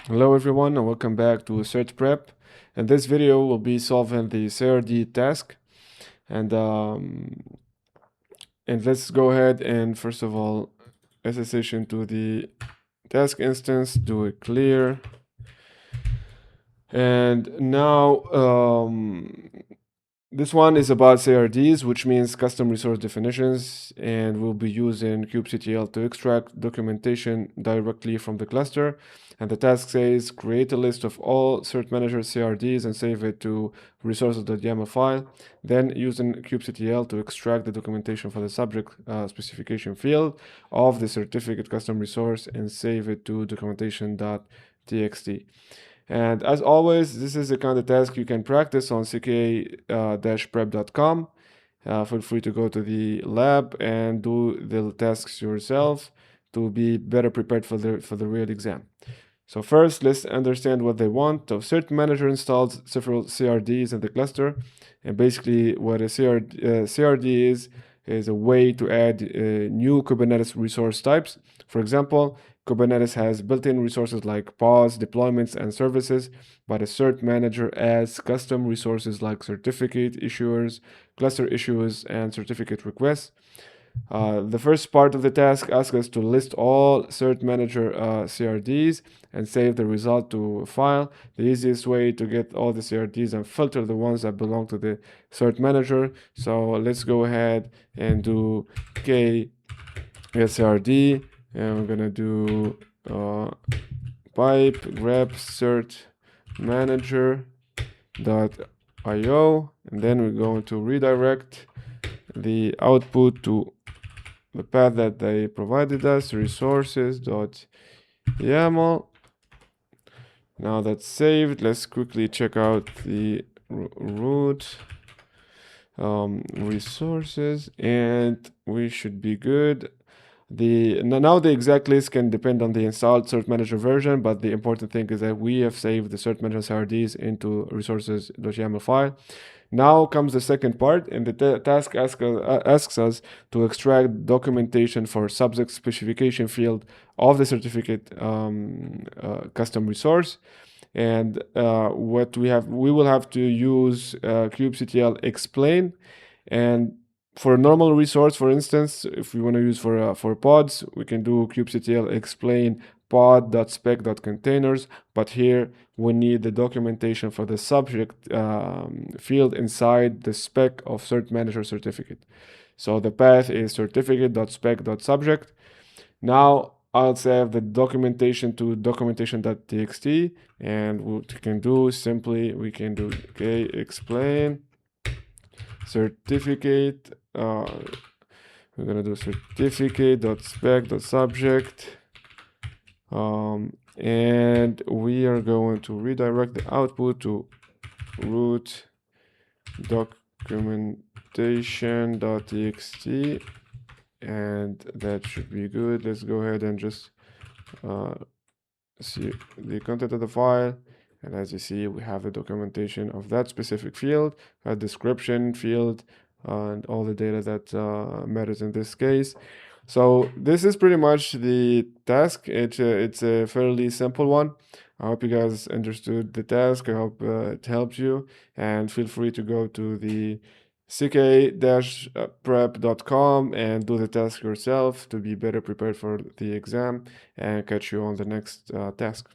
Hello everyone and welcome back to Cert Prep. In this video we'll be solving the CRD task and let's go ahead and first of all SSH into the task instance, do a clear, and now this one is about CRDs, which means custom resource definitions, and we'll be using kubectl to extract documentation directly from the cluster. And the task says create a list of all cert manager CRDs and save it to resources.yaml file. Then using kubectl to extract the documentation for the subject specification field of the certificate custom resource and save it to documentation.txt. And as always, this is the kind of task you can practice on CKA-prep.com. Feel free to go to the lab and do the tasks yourself to be better prepared for the real exam. So first, let's understand what they want. So Cert Manager installs several CRDs in the cluster, and basically what a CRD is a way to add new Kubernetes resource types. For example, Kubernetes has built-in resources like pods, deployments, and services, but a cert manager adds custom resources like certificate issuers, cluster issuers, and certificate requests. The first part of the task asks us to list all cert manager CRDs and save the result to a file. The easiest way to get all the CRDs and filter the ones that belong to the cert manager. So let's go ahead and do KSRD, and we're gonna do pipe grep cert manager.io, and then we're going to redirect the output to the path that they provided us, resources.yaml. Now that's saved. Let's quickly check out the root resources, and we should be good. Now the exact list can depend on the installed cert manager version, but the important thing is that we have saved the cert manager CRDs into resources.yaml file. Now comes the second part, and the task asks us to extract documentation for subject specification field of the certificate custom resource. And we will have to use kubectl explain. And for a normal resource, for instance, if we want to use for pods, we can do kubectl explain pod.spec.containers, but here we need the documentation for the subject field inside the spec of cert manager certificate. So the path is certificate.spec.subject. Now I'll save the documentation to documentation.txt, and what we can do simply, we can do explain certificate, we're gonna do certificate.spec.subject, and we are going to redirect the output to root documentation.txt, and that should be good. Let's go ahead and just see the content of the file. And as you see, we have the documentation of that specific field, a description field, and all the data that matters in this case. So this is pretty much the task. It's a fairly simple one. I hope you guys understood the task. I hope it helped you, and feel free to go to the CKA-prep.com and do the task yourself to be better prepared for the exam, and catch you on the next task.